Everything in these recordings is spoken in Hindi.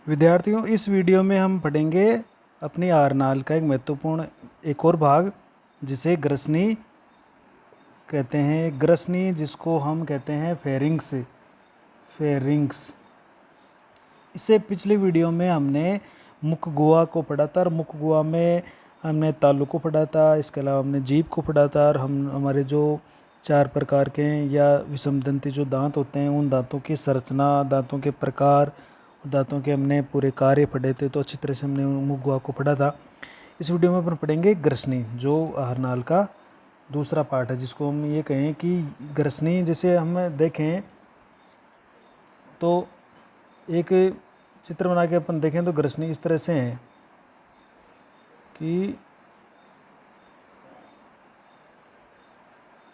विद्यार्थियों, इस वीडियो में हम पढ़ेंगे अपनी आरनाल का एक महत्वपूर्ण एक और भाग, जिसे ग्रसनी कहते हैं। ग्रसनी जिसको हम कहते हैं फेरिंग्स। इससे पिछली वीडियो में हमने मुख गुहा को पढ़ा था और मुख गुहा में हमने तालु को पढ़ा था। इसके अलावा हमने जीभ को पढ़ा था और हम हमारे जो 4 प्रकार के या विषमदंती जो दांत होते हैं, उन दांतों की संरचना, दांतों के प्रकार, दांतों के हमने पूरे कार्य पढ़े थे। तो अच्छी तरह से हमने मुख गुहा को पढ़ा था। इस वीडियो में अपन पढ़ेंगे ग्रसनी, जो आहारनाल का दूसरा पार्ट है, जिसको हम ये कहें कि ग्रसनी। जैसे हम देखें तो एक चित्र बना के अपन देखें तो ग्रसनी इस तरह से है कि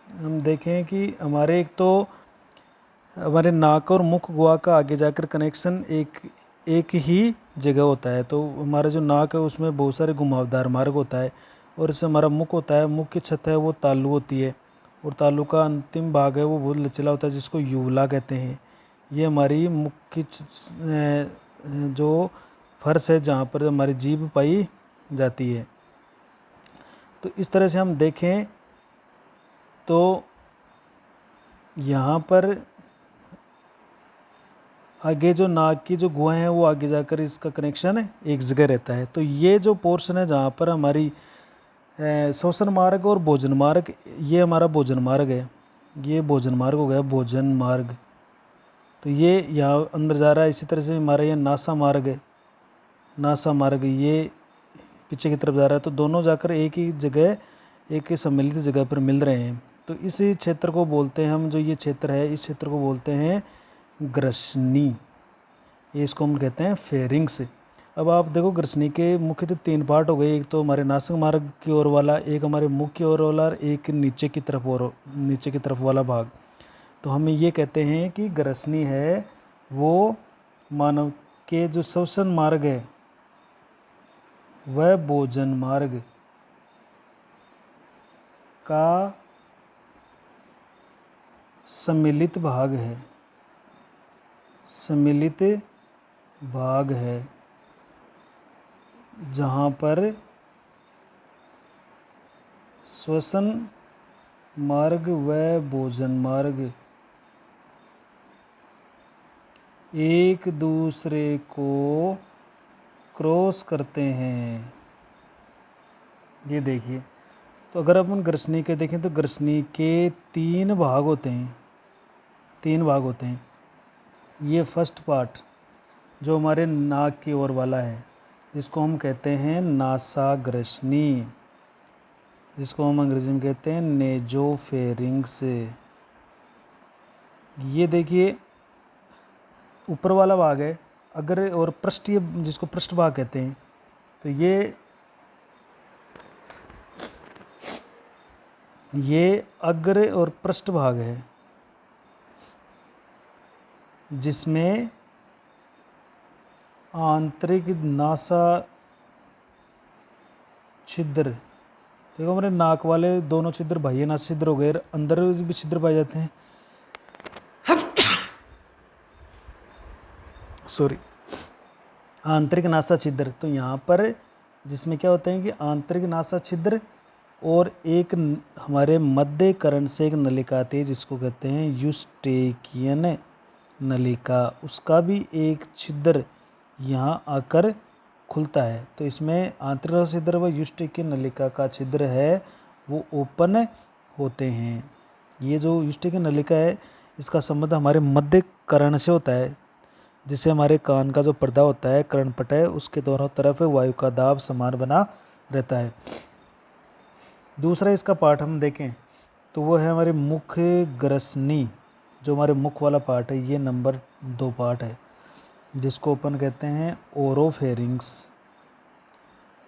हम देखें कि हमारे एक तो हमारे नाक और मुख गुहा का आगे जाकर कनेक्शन एक ही जगह होता है। तो हमारा जो नाक है उसमें बहुत सारे घुमावदार मार्ग होता है, और इससे हमारा मुख होता है, मुख की छत है वो तालु होती है, और तालु का अंतिम भाग है वो बहुत लचीला होता है, जिसको यूवला कहते हैं। ये हमारी मुख की जो फर्श है जहाँ पर हमारी जीभ पाई जाती है। तो इस तरह से हम देखें तो यहाँ पर आगे जो नाक की जो गुहा है वो आगे जाकर इसका कनेक्शन एक जगह रहता है। तो ये जो पोर्शन है जहाँ पर हमारी श्वसन मार्ग और भोजन मार्ग, ये हमारा भोजन मार्ग है, ये भोजन मार्ग हो गया, भोजन मार्ग। तो ये यहाँ अंदर जा रहा है। इसी तरह से हमारा ये नासा मार्ग है, नासा मार्ग ये पीछे की तरफ जा रहा है। तो दोनों जाकर एक ही जगह, एक ही सम्मिलित जगह पर मिल रहे हैं। तो इस क्षेत्र को बोलते हैं हम, जो ये क्षेत्र है इस क्षेत्र को बोलते हैं ग्रसनी। ये इसको हम कहते हैं फेरिंग्स। अब आप देखो ग्रसनी के मुख्य तो 3 पार्ट हो गए। एक तो हमारे नासिक मार्ग की ओर वाला, एक हमारे मुख की ओर वाला, और एक नीचे की तरफ वाला भाग। तो हम ये कहते हैं कि ग्रसनी है वो मानव के जो श्वसन मार्ग है वह भोजन मार्ग का सम्मिलित भाग है, सम्मिलित भाग है, जहाँ पर श्वसन मार्ग व भोजन मार्ग एक दूसरे को क्रॉस करते हैं। ये देखिए, तो अगर अपन ग्रसनी के देखें तो ग्रसनी के 3 भाग होते हैं, 3 भाग होते हैं। ये फर्स्ट पार्ट जो हमारे नाक की ओर वाला है, जिसको हम कहते हैं नासाग्रसनी, जिसको हम अंग्रेजी में कहते हैं नेजोफेरिंग्स। ये देखिए ऊपर वाला भाग है अगर, और पृष्ठीय जिसको पृष्ठ भाग कहते हैं। तो ये अग्र और पृष्ठ भाग है, जिसमें आंतरिक नासा छिद्र, देखो हमारे नाक वाले दोनों छिद्र बाह्य नासा छिद्र हो गए, अंदर भी छिद्र पाए जाते हैं। सॉरी, आंतरिक नासा छिद्र। तो यहाँ पर जिसमें क्या होते हैं कि आंतरिक नासा छिद्र और एक हमारे मध्य कर्ण से एक नलिका आती है, जिसको कहते हैं यूस्टेकियन नलिका, उसका भी एक छिद्र यहाँ आकर खुलता है। तो इसमें आंतरिक नासा छिद्र व यूस्टेकियन नलिका का छिद्र है वो ओपन होते हैं। ये जो यूस्टेकियन नलिका है इसका संबंध हमारे मध्य कर्ण से होता है, जिससे हमारे कान का जो पर्दा होता है, कर्णपट है, उसके दोनों तरफ वायु का दाब समान बना रहता है। दूसरा इसका पार्ट हम देखें तो वो है हमारे मुख ग्रसनी, जो हमारे मुख वाला पार्ट है। ये नंबर 2 पार्ट है, जिसको अपन कहते हैं ओरोफेरिंग्स।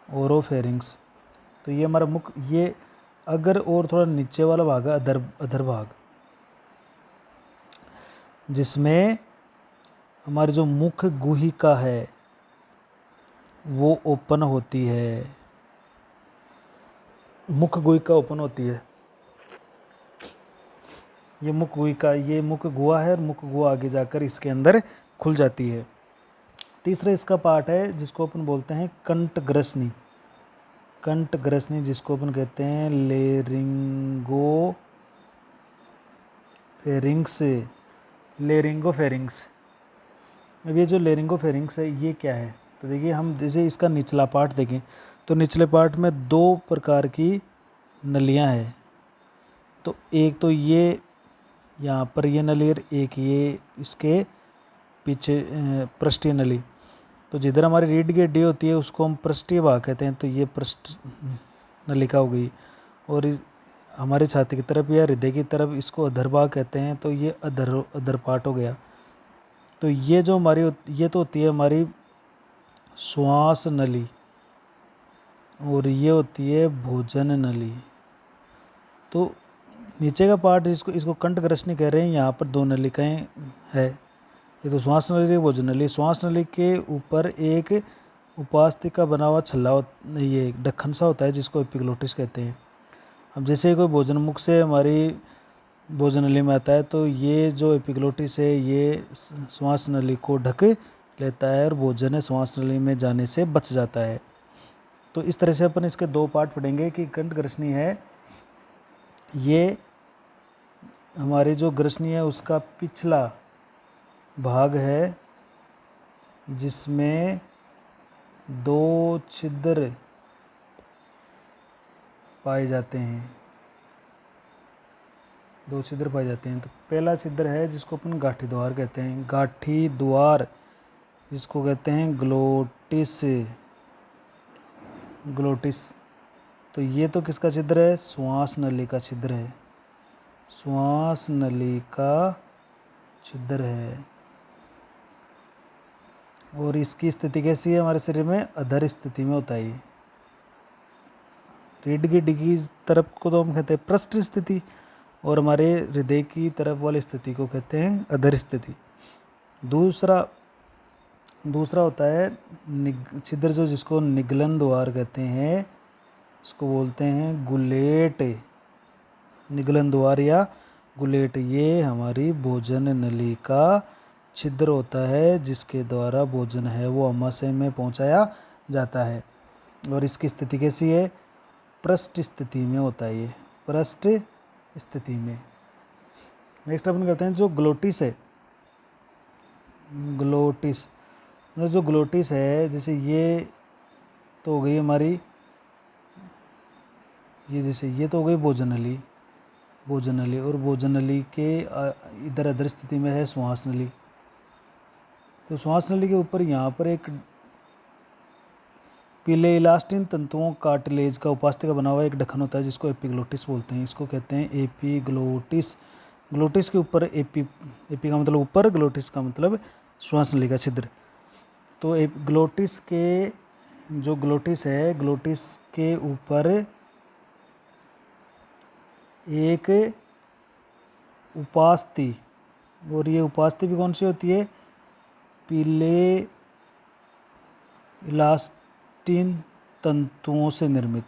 ओरोफेरिंग्स। तो ये हमारा मुख, ये अगर और थोड़ा नीचे वाला भाग है, अधर भाग, जिसमें हमारी जो मुख गुहिका है वो ओपन होती है, मुख गुहिका ओपन होती है। ये मुख गुहिका, ये मुख गुहा है, और मुख गुहा आगे जाकर इसके अंदर खुल जाती है। तीसरा इसका पार्ट है जिसको अपन बोलते हैं कंठग्रसनी। कंठग्रसनी जिसको अपन कहते हैं लेरिंगो फेरिंग्स। लेरिंगोफेरिंग्स। अब ये जो लेरिंगोफेरिंग्स है ये क्या है, तो देखिए हम जैसे इसका निचला पार्ट देखें तो निचले पार्ट में दो प्रकार की नलियां हैं। तो एक तो ये यहाँ पर ये नली और एक ये इसके पीछे पृष्ठीय नली। तो जिधर हमारी रीढ़ की हड्डी होती है उसको हम पृष्ठीय भाग कहते हैं, तो ये पृष्ठ नलिका हो गई। और हमारे छाती की तरफ या हृदय की तरफ इसको अधर भाग कहते हैं, तो ये अधर पार्ट हो गया। तो ये जो हमारी ये तो होती है हमारी श्वास नली और ये होती है भोजन नली। तो नीचे का पार्ट इसको कंठग्रसनी कह रहे हैं, यहाँ पर दो नलिकाएं है, ये तो श्वास नली भोजन नली। श्वास नली के ऊपर एक उपास्तिका बना हुआ छल्ला ये ढक्कन सा होता है जिसको एपिग्लोटिस कहते हैं। अब जैसे कोई भोजन मुख से हमारी भोजन नली में आता है तो ये जो एपिग्लोटिस है ये श्वास नली को ढक लेता है और भोजन श्वास नली में जाने से बच जाता है। तो इस तरह से अपन इसके दो पार्ट पढ़ेंगे कि कंठग्रसनी है ये हमारी जो ग्रसनी है उसका पिछला भाग है जिसमें दो छिद्र पाए जाते हैं, दो छिद्र पाए जाते हैं। तो पहला छिद्र है जिसको अपन गाठी द्वार कहते हैं, गाठी द्वार जिसको कहते हैं ग्लोटिस। ग्लोटिस। तो ये तो किसका छिद्र है, श्वास नली का छिद्र है, श्वास नली का छिद्र है। और इसकी स्थिति कैसी है हमारे शरीर में, अधर स्थिति में होता है ये। रीढ़ की हड्डी की तरफ को तो हम कहते हैं पृष्ठ स्थिति और हमारे हृदय की तरफ वाली स्थिति को कहते हैं अधर स्थिति। दूसरा होता है छिद्र जो जिसको निगलन द्वार कहते हैं, इसको बोलते हैं गुलेट। निगलन द्वार या गुलेट ये हमारी भोजन नली का छिद्र होता है जिसके द्वारा भोजन है वो आमाशय में पहुंचाया जाता है। और इसकी स्थिति कैसी है, पृष्ठ स्थिति में होता है, ये पृष्ठ स्थिति में। नेक्स्ट अपन करते हैं जो ग्लोटिस है। ग्लोटिस जो ग्लोटिस है जैसे ये तो हो गई हमारी, ये जैसे ये तो हो गई भोजन नली। भोजन नली और भोजन नली के इधर अधर स्थिति में है श्वास नली। तो श्वास नली के ऊपर यहाँ पर एक पीले इलास्टिन तंतुओं कार्टिलेज का उपास्तिका बना हुआ एक ढक्कन होता है जिसको एपिग्लोटिस बोलते हैं, इसको कहते हैं एपिग्लोटिस। ग्लोटिस के ऊपर एपी का मतलब ऊपर, ग्लोटिस का मतलब श्वास नली का छिद्र। तो ग्लोटिस के जो ग्लोटिस है, ग्लोटिस के ऊपर एक उपास्थि, और ये उपास्थि भी कौन सी होती है, पीले इलास्टिन तंतुओं से निर्मित,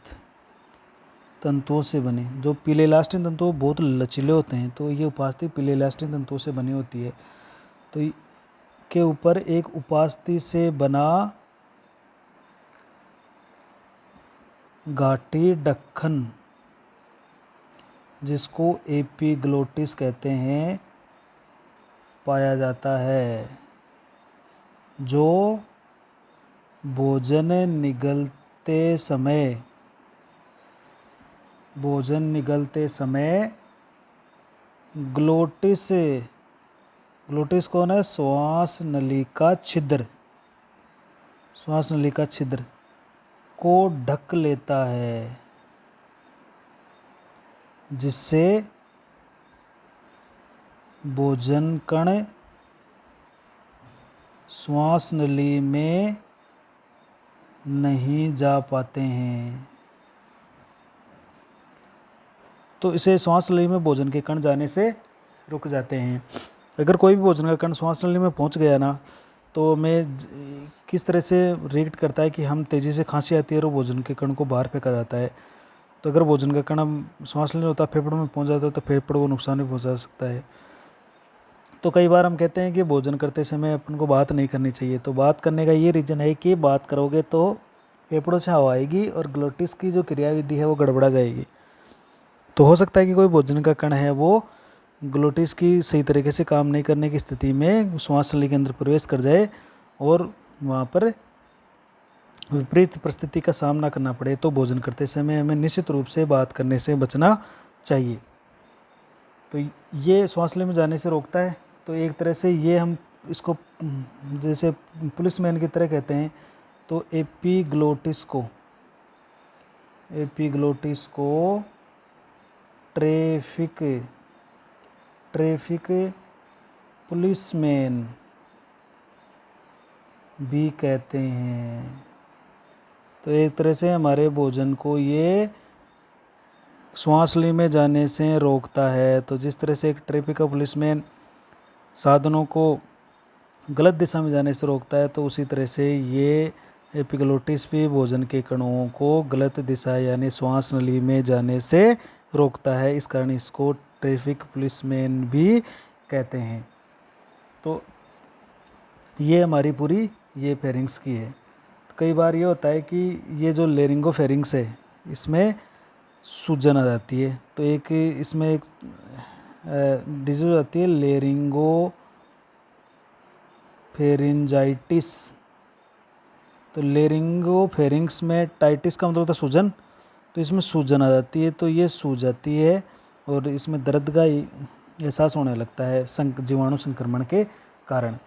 तंतुओं से बने। जो पीले इलास्टिन तंतु बहुत लचीले होते हैं तो ये उपास्थि पीले इलास्टिन तंतुओं से बनी होती है। तो के ऊपर एक उपास्थि से बना गाठी ढक्कन जिसको एपिग्लोटिस कहते हैं पाया जाता है, जो भोजन निगलते समय ग्लोटिस कौन है, श्वास नली का छिद्र, श्वास नली का छिद्र को ढक लेता है जिससे भोजन कण श्वास नली में नहीं जा पाते हैं। तो इसे श्वास नली में भोजन के कण जाने से रुक जाते हैं। अगर कोई भी भोजन का कण श्वास नली में पहुंच गया ना तो मैं किस तरह से रिएक्ट करता है कि हम तेज़ी से खांसी आती है और भोजन के कण को बाहर फेंका जाता है। तो अगर भोजन का कण हम श्वास नली होता है फेफड़ों में पहुंच जाता है तो फेफड़ों को नुकसान भी पहुंचा सकता है। तो कई बार हम कहते हैं कि भोजन करते समय अपन को बात नहीं करनी चाहिए। तो बात करने का ये रीज़न है कि बात करोगे तो फेफड़ों से हवा आएगी और ग्लोटिस की जो क्रियाविधि है वो गड़बड़ा जाएगी। तो हो सकता है कि कोई भोजन का कण है वो ग्लोटिस की सही तरीके से काम नहीं करने की स्थिति में श्वास नली के अंदर प्रवेश कर जाए और वहाँ पर विपरीत परिस्थिति का सामना करना पड़े। तो भोजन करते समय हमें निश्चित रूप से बात करने से बचना चाहिए। तो ये श्वास नली में जाने से रोकता है। तो एक तरह से ये हम इसको जैसे पुलिसमैन की तरह कहते हैं, तो एपिग्लोटिस को ट्रैफिक पुलिसमैन भी कहते हैं। तो एक तरह से हमारे भोजन को ये श्वास नली में जाने से रोकता है। तो जिस तरह से एक ट्रैफिक का पुलिसमैन साधनों को गलत दिशा में जाने से रोकता है, तो उसी तरह से ये एपिग्लोटिस भी भोजन के कणों को गलत दिशा यानी श्वास नली में जाने से रोकता है। इस कारण इसको ट्रैफिक पुलिसमैन भी कहते हैं। तो ये हमारी पूरी ये फेरिंग्स की है। तो कई बार ये होता है कि ये जो लेरिंगोफेरिंग्स है इसमें सूजन आ जाती है। तो एक इसमें एक डिजीज हो जाती है लेरिंगोफेरिंजाइटिस। तो लेरिंगोफेरिंग्स में टाइटिस का मतलब होता है सूजन, तो इसमें सूजन आ जाती है। तो ये सूज जाती है और इसमें दर्द का एहसास होने लगता है जीवाणु संक्रमण के कारण।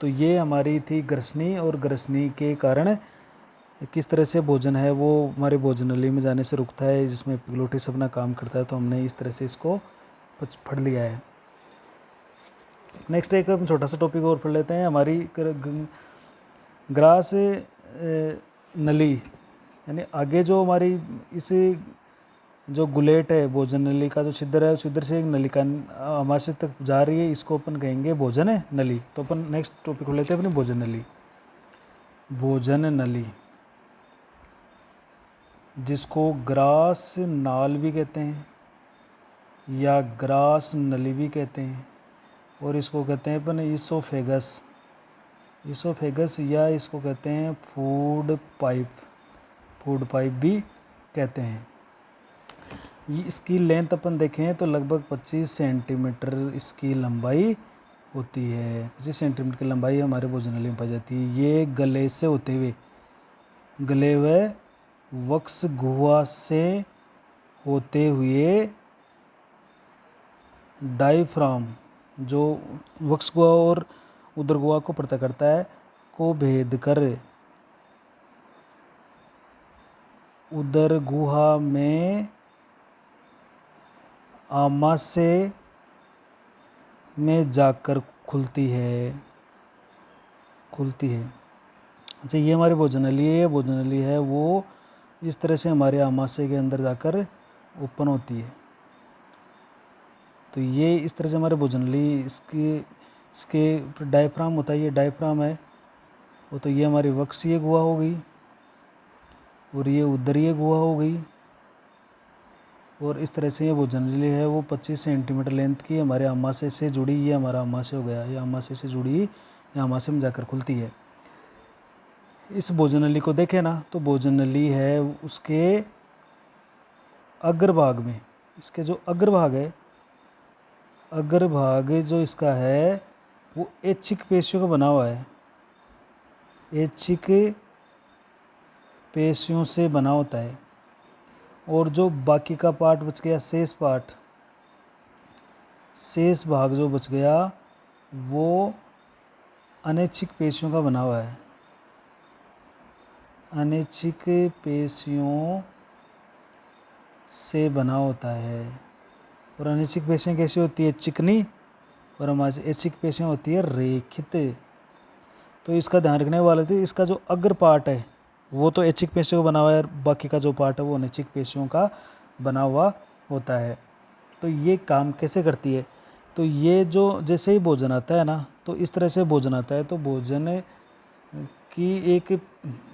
तो ये हमारी थी ग्रसनी, और ग्रसनी के कारण किस तरह से भोजन है वो हमारे भोजन नली में जाने से रुकता है, जिसमें एपिग्लोटिस अपना काम करता है। तो हमने इस तरह से इसको पढ़ लिया है। नेक्स्ट एक हम छोटा सा टॉपिक और पढ़ लेते हैं। हमारी ग्रास नली यानी आगे जो हमारी इस जो गुलेट है भोजन नली का जो छिद्र है, छिद्र से एक नलिका आमाशय तक जा रही है, इसको अपन कहेंगे भोजन नली। तो अपन नेक्स्ट टॉपिक पढ़ लेते हैं अपनी भोजन नली। भोजन नली जिसको ग्रास नाल भी कहते हैं या ग्रास नली भी कहते हैं, और इसको कहते हैं अपन ईसोफेगस या इसको कहते हैं फूड पाइप भी कहते हैं। इसकी लेंथ अपन देखें तो लगभग 25 सेंटीमीटर इसकी लंबाई होती है। 25 सेंटीमीटर की लंबाई हमारे भोजन नली में पाई जाती है। ये गले से होते हुए वक्ष गुहा से होते हुए डायफ्राम जो वक्ष गुहा और उदर गुहा को पृथक करता है को भेद कर उदर गुहा में आमाशय में जाकर खुलती है। अच्छा, ये हमारी भोजन नली है। भोजन नली है वो इस तरह से हमारे आमाशय के अंदर जाकर ओपन होती है। तो ये इस तरह से हमारे भोजन नली इसके डायफ्राम होता है, ये डायफ्राम है वो। तो ये हमारी वक्षीय गुहा हो गई और ये उदरीय गुहा हो गई, और इस तरह से ये भोजन नली है वो 25 सेंटीमीटर लेंथ की हमारे आमाशय से जुड़ी। ये हमारा आमाशय हो गया, ये आमाशय से जुड़ी, ये आमाशय में जाकर खुलती है। इस भोजन नली को देखें ना, तो भोजन नली है उसके अग्रभाग में, इसके जो अग्रभाग है, अग्रभाग जो इसका है वो ऐच्छिक पेशियों का बना हुआ है। ऐच्छिक पेशियों से बना होता है, और जो बाकी का पार्ट बच गया, शेष भाग जो बच गया वो अनैच्छिक पेशियों का बना हुआ है। अनैच्छिक पेशियों से बना होता है। और अनैच्छिक पेशियाँ कैसी होती है? चिकनी, और हमारी ऐच्छिक पेशियाँ होती है रेखित। तो इसका ध्यान रखने वाले थे, इसका जो अग्र पार्ट है वो तो ऐच्छिक पेशियों का बना हुआ है, बाकी का जो पार्ट है वो अनैच्छिक पेशियों का बना हुआ होता है। तो ये काम कैसे करती है? तो ये जो जैसे ही भोजन आता है ना, तो इस तरह से भोजन आता है, तो भोजन की एक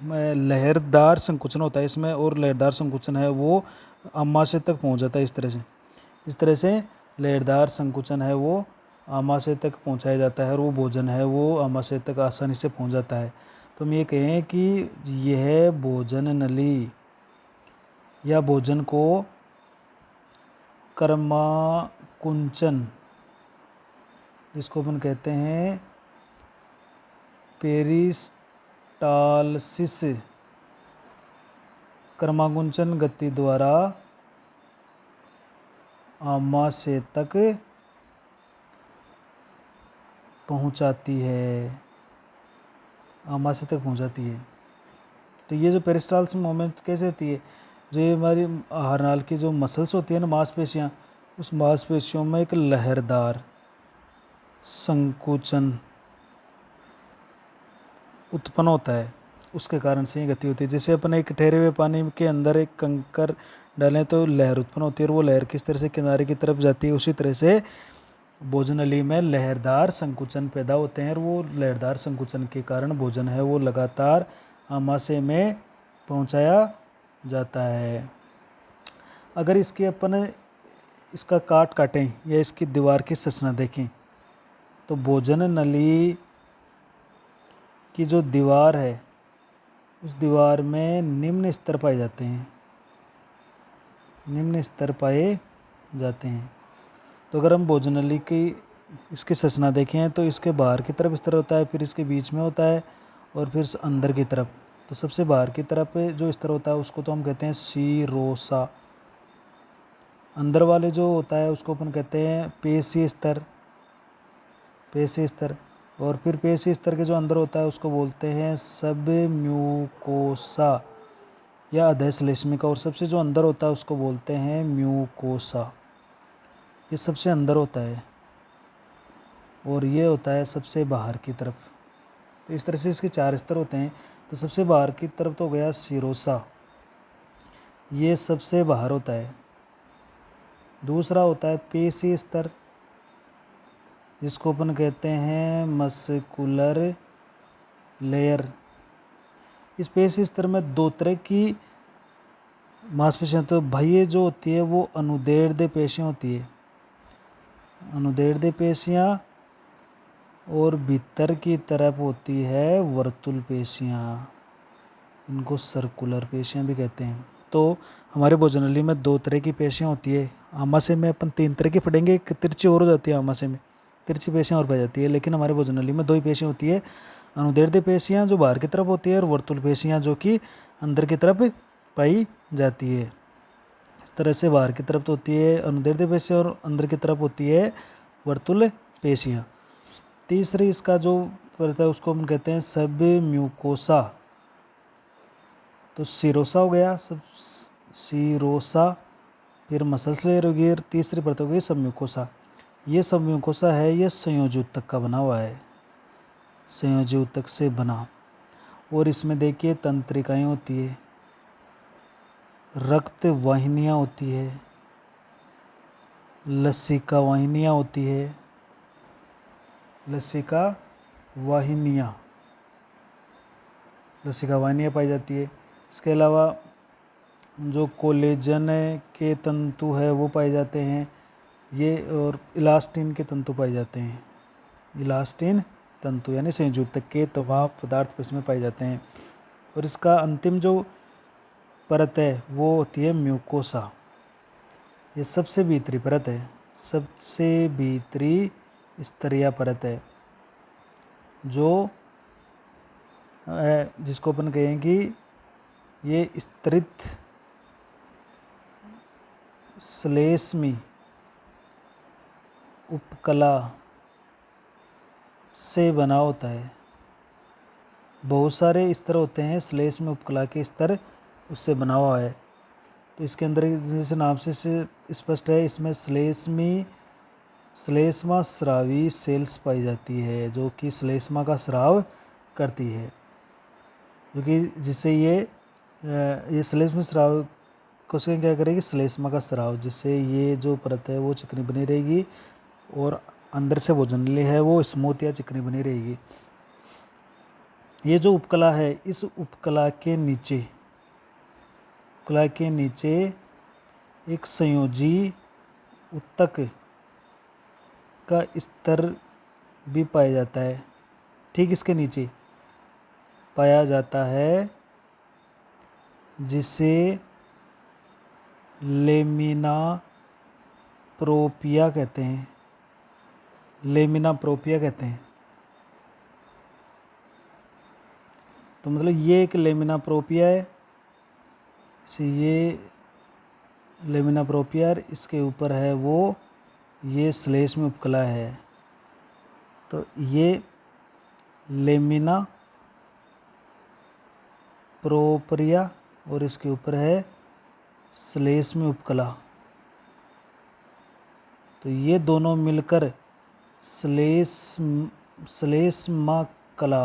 लहरदार संकुचन होता है इसमें, और लहरदार संकुचन है वो आमाशय तक पहुंच जाता है। इस तरह से लहरदार संकुचन है वो आमाशय तक पहुंचाया जाता है और वो भोजन है वो आमाशय तक आसानी से पहुंच जाता है। तो हम ये कहें कि यह भोजन नली या भोजन को कर्माकुंचन, जिसको अपन कहते हैं पेरिस्टालसिस, कर्माकुंचन गति द्वारा आमाशय तक पहुंचाती है, आमाशय तक पहुंचाती है। तो ये जो पेरिस्टालसिस मूवमेंट कैसे होती है, जो ये हमारी आहार नाल की जो मसल्स होती है ना, मांसपेशियाँ, उस मांसपेशियों में एक लहरदार संकुचन उत्पन्न होता है, उसके कारण से ये गति होती है। जैसे अपन एक ठहरे हुए पानी के अंदर एक कंकर डालें तो लहर उत्पन्न होती है और वो लहर किस तरह से किनारे की तरफ जाती है, उसी तरह से भोजन नली में लहरदार संकुचन पैदा होते हैं और वो लहरदार संकुचन के कारण भोजन है वो लगातार आमाशय में पहुंचाया जाता है। अगर इसकी अपन इसका काटें या इसकी दीवार की संरचना देखें तो भोजन नली की जो दीवार है उस दीवार में निम्न स्तर पाए जाते हैं, निम्न स्तर पाए जाते हैं। तो अगर हम भोजन नली की इसकी संरचना देखें तो इसके बाहर की तरफ स्तर होता है, फिर इसके बीच में होता है और फिर अंदर की तरफ। तो सबसे बाहर की तरफ जो स्तर होता है उसको तो हम कहते हैं सीरोसा, अंदर वाले जो होता है उसको अपन कहते हैं पेशी स्तर, पेशी स्तर। और फिर पेशी स्तर के जो अंदर होता है उसको बोलते हैं सब म्यूकोसा या अधश्लेष्मिका, और सबसे जो अंदर होता है उसको बोलते हैं म्यूकोसा। ये सबसे अंदर होता है और ये होता है सबसे बाहर की तरफ। तो इस तरह से इसके 4 स्तर होते हैं। तो सबसे बाहर की तरफ तो हो गया सीरोसा, ये सबसे बाहर होता है। दूसरा होता है पेशी स्तर, जिसको अपन कहते हैं मस्कुलर लेयर। इस पेशी स्तर में 2 तरह की मांसपेशियाँ तो बाह्य जो होती है वो अनुदैर्ध्य पेशियाँ होती है, अनुदैर्ध्य पेशियाँ, और भीतर की तरफ होती है वर्तुल पेशियाँ, इनको सर्कुलर पेशियाँ भी कहते हैं। तो हमारे भोजन नली में 2 तरह की पेशियाँ होती है। आमाशय में अपन 3 तरह की पढ़ेंगे, एक तिरछी और हो जाती है, आमाशय में तिरछी पेशियाँ और पाई जाती है, लेकिन हमारे भोजन नली में 2 ही पेशियाँ होती है, अनुदैर्ध्य पेशियाँ जो बाहर की तरफ होती है और वर्तुल पेशियाँ जो कि अंदर की तरफ पाई जाती है। इस तरह से बाहर की तरफ तो होती है अनुदैर्ध्य पेशियाँ और अंदर की तरफ होती है वर्तुल पेशियाँ। तीसरी इसका जो परत है उसको हम कहते हैं सब म्यूकोसा। तो सीरोसा हो गया सब सीरोसा, फिर मसल्स लेयर होगी, और तीसरी परत होगी सब म्यूकोसा। ये सब म्यूकोसा है ये संयोजी ऊतक का बना हुआ है, संयोजी ऊतक से बना। और इसमें देखिए तंत्रिकाएँ होती है, रक्त वाहिनियाँ होती है, लसिका वाहिनियाँ होती है, लसिका वाहिनियाँ, लसिका वाहिनियाँ पाई जाती है। इसके अलावा जो कोलेजन के तंतु है वो पाए जाते हैं ये, और इलास्टिन के तंतु पाए जाते हैं, इलास्टिन तंतु यानी संयोजी ऊतक के तमाम पदार्थ इसमें पाए जाते हैं। और इसका अंतिम जो परत है वो होती है म्यूकोसा। ये सबसे भीतरी परत है, सबसे भीतरी स्तरीय परत है, जो जिसको अपन कहेंगे ये स्तरित श्लेष्मी उपकला से बना होता है। बहुत सारे स्तर होते हैं श्लेष्मी उपकला के स्तर उससे बना हुआ है। तो इसके अंदर जैसे नाम से स्पष्ट है, इसमें श्लेष्मा स्रावी सेल्स पाई जाती है जो कि श्लेष्मा का स्राव करती है, जो कि जिससे ये श्लेष्मा स्राव कोशिकाएं क्या करेगी, श्लेष्मा का स्राव, जिससे ये जो परत है वो चिकनी बनी रहेगी और अंदर से भोजन नली है वो स्मूथ या चिकनी बनी रहेगी। ये जो उपकला है इस उपकला के नीचे एक संयोजी ऊतक का स्तर भी पाया जाता है। ठीक इसके नीचे पाया जाता है जिसे लेमिना प्रोपिया कहते हैं। लेमिना प्रोपिया कहते हैं। तो मतलब ये एक लेमिना प्रोपिया है, ये लेमिना प्रोपिया, इसके ऊपर है वो ये श्लेष्म उपकला है। तो ये लेमिना प्रोपिया और इसके ऊपर है श्लेष्म उपकला। तो ये दोनों मिलकर श्लेष्मा कला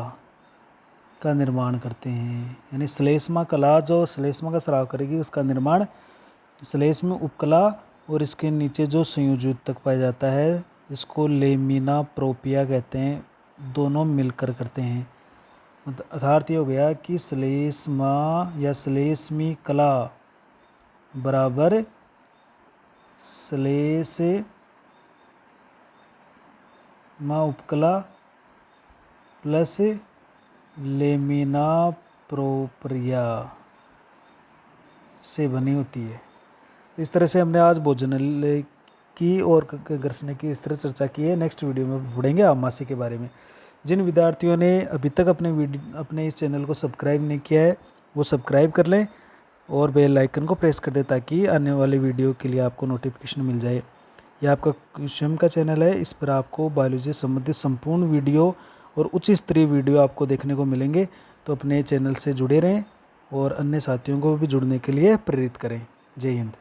का निर्माण करते हैं। यानी श्लेष्मा कला जो श्लेष्मा का स्राव करेगी उसका निर्माण श्लेष्म उपकला और इसके नीचे जो संयोजी तक पाया जाता है जिसको लेमिना प्रोपिया कहते हैं, दोनों मिलकर करते हैं। मतलब अर्थात ये हो गया कि श्लेष्मा या श्लेष्मी कला बराबर श्लेष्मा उपकला प्लस लेमिना प्रोपिया से बनी होती है। तो इस तरह से हमने आज भोजनालय की और घर्षण की इस तरह चर्चा की है। नेक्स्ट वीडियो में पढ़ेंगे आमाशय के बारे में। जिन विद्यार्थियों ने अभी तक अपने इस चैनल को सब्सक्राइब नहीं किया है वो सब्सक्राइब कर लें और बेल आइकन को प्रेस कर दें ताकि आने वाले वीडियो के लिए आपको नोटिफिकेशन मिल जाए। यह आपका स्वयं का चैनल है, इस पर आपको बायोलॉजी से संबंधित संपूर्ण वीडियो और उच्च स्तरीय वीडियो आपको देखने को मिलेंगे। तो अपने चैनल से जुड़े रहें और अन्य साथियों को भी जुड़ने के लिए प्रेरित करें। जय हिंद।